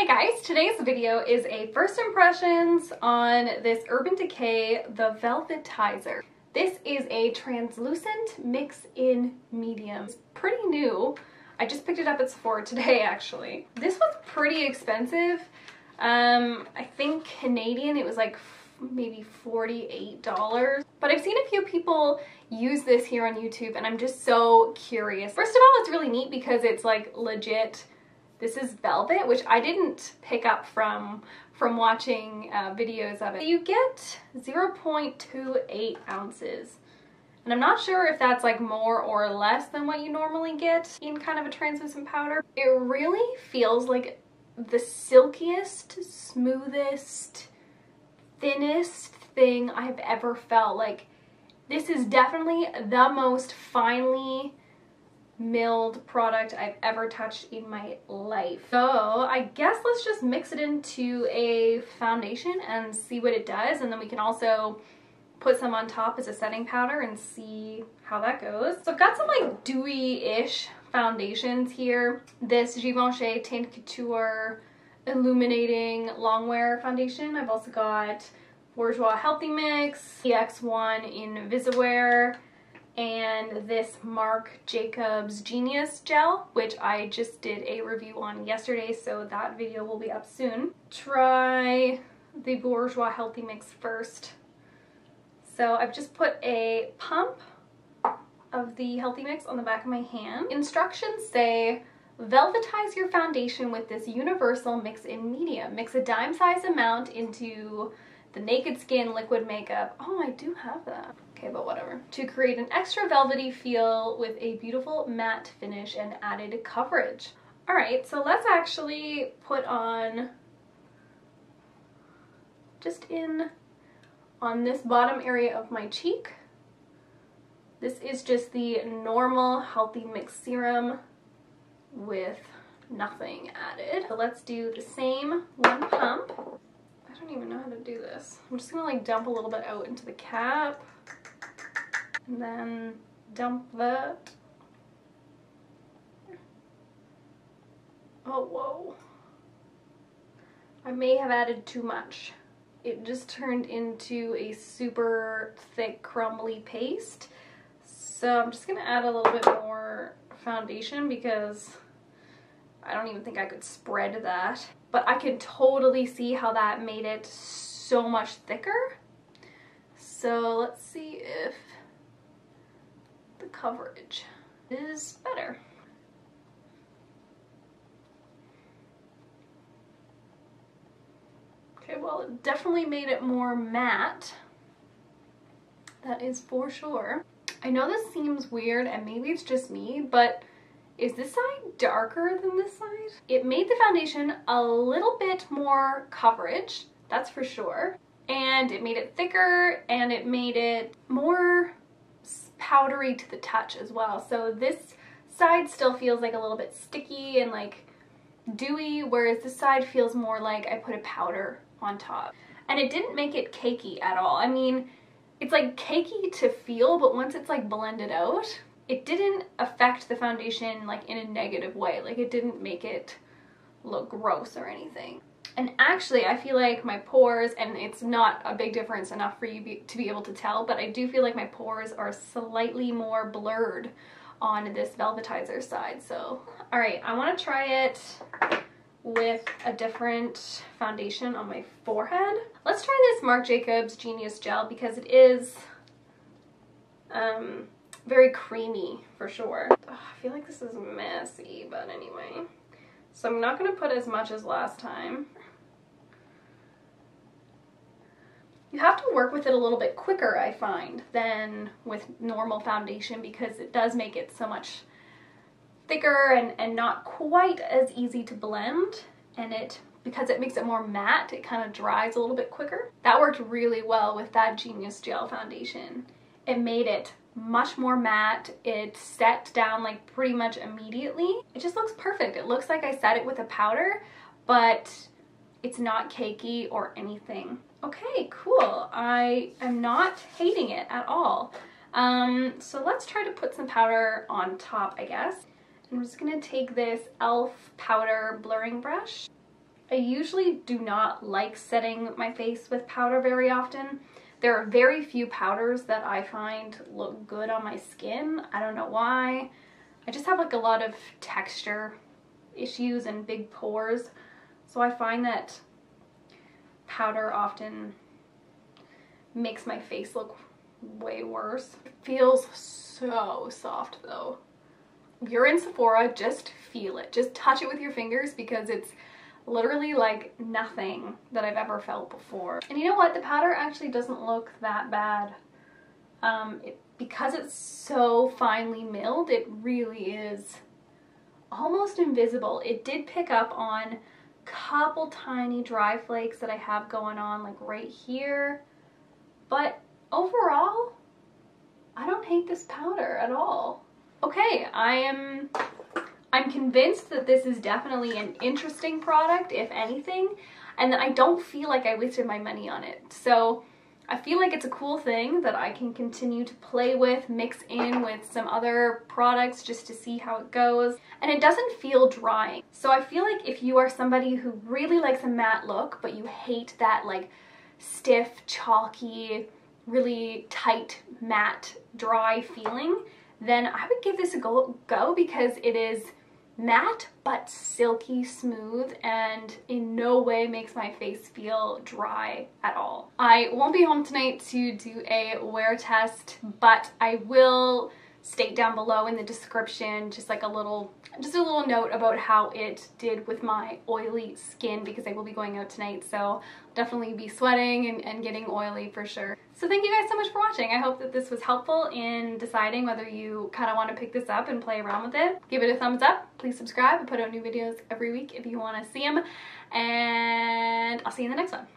Hey guys, today's video is a first impressions on this Urban Decay The Velvetizer. This is a translucent mix in medium. It's pretty new. I just picked it up at Sephora today actually. This was pretty expensive. I think Canadian it was like maybe $48. But I've seen a few people use this here on YouTube and I'm just so curious. First of all, it's really neat because it's like legit. This is velvet, which I didn't pick up from watching videos of it. You get 0.28 ounces. And I'm not sure if that's like more or less than what you normally get in kind of a translucent powder. It really feels like the silkiest, smoothest, thinnest thing I've ever felt. Like, this is definitely the most finely milled product I've ever touched in my life. So I guess let's just mix it into a foundation and see what it does, and then we can also put some on top as a setting powder and see how that goes. So I've got some like dewy-ish foundations here. This Givenchy Teint Couture Illuminating Longwear Foundation. I've also got Bourjois Healthy Mix, EX1 in Visiwear, and this Marc Jacobs Genius Gel, which I just did a review on yesterday, so that video will be up soon. Try the Bourjois Healthy Mix first. So I've just put a pump of the Healthy Mix on the back of my hand. Instructions say, velvetize your foundation with this universal mix in medium. Mix a dime-size amount into the Naked Skin liquid makeup. Oh, I do have that. Okay, but whatever. To create an extra velvety feel with a beautiful matte finish and added coverage. All right, so let's actually put on just on this bottom area of my cheek. This is just the normal Healthy Mix serum with nothing added. So let's do the same one pump. I don't even know how to do this. I'm just gonna like dump a little bit out into the cap and then dump that. Oh, whoa. I may have added too much. It just turned into a super thick crumbly paste. So I'm just gonna add a little bit more foundation because I don't even think I could spread that. But I could totally see how that made it so much thicker. So let's see if the coverage is better. Okay, well, it definitely made it more matte. That is for sure. I know this seems weird and maybe it's just me, but is this side darker than this side? It made the foundation a little bit more coverage, that's for sure. And it made it thicker and it made it more powdery to the touch as well. So this side still feels like a little bit sticky and like dewy, whereas this side feels more like I put a powder on top. And it didn't make it cakey at all. I mean, it's like cakey to feel, but once it's like blended out, it didn't affect the foundation like in a negative way. Like it didn't make it look gross or anything. And actually I feel like my pores, and it's not a big difference enough for you to be able to tell, but I do feel like my pores are slightly more blurred on this Velvetizer side. So, all right, I want to try it with a different foundation on my forehead. Let's try this Marc Jacobs Genius Gel because it is very creamy for sure. Ugh, I feel like this is messy, but anyway. So I'm not going to put as much as last time. You have to work with it a little bit quicker, I find, than with normal foundation because it does make it so much thicker and not quite as easy to blend, and because it makes it more matte, it kind of dries a little bit quicker. That worked really well with that Genius Gel foundation. It made it much more matte. It set down like pretty much immediately. It just looks perfect. It looks like I set it with a powder, but it's not cakey or anything. Okay, cool. I am not hating it at all. So let's try to put some powder on top, I guess. I'm just gonna take this e.l.f. powder blurring brush. I usually do not like setting my face with powder very often. There are very few powders that I find look good on my skin. I don't know why. I just have like a lot of texture issues and big pores. So I find that powder often makes my face look way worse. It feels so soft though. If you're in Sephora, just feel it. Just touch it with your fingers because it's literally like nothing that I've ever felt before. And you know what? The powder actually doesn't look that bad. Because it's so finely milled, it really is almost invisible. It did pick up on a couple tiny dry flakes that I have going on like right here. But overall, I don't hate this powder at all. Okay, I'm convinced that this is definitely an interesting product, if anything, and that I don't feel like I wasted my money on it. So I feel like it's a cool thing that I can continue to play with, mix in with some other products just to see how it goes. And it doesn't feel drying. So I feel like if you are somebody who really likes a matte look, but you hate that like stiff, chalky, really tight, matte, dry feeling, then I would give this a go because it is matte but silky smooth and in no way makes my face feel dry at all. I won't be home tonight to do a wear test, but I will state down below in the description just a little note about how it did with my oily skin because I will be going out tonight, so I'll definitely be sweating and getting oily for sure. So thank you guys so much for watching. I hope that this was helpful in deciding whether you kind of want to pick this up and play around with it. Give it a thumbs up. Please subscribe. I put out new videos every week if you want to see them. And I'll see you in the next one.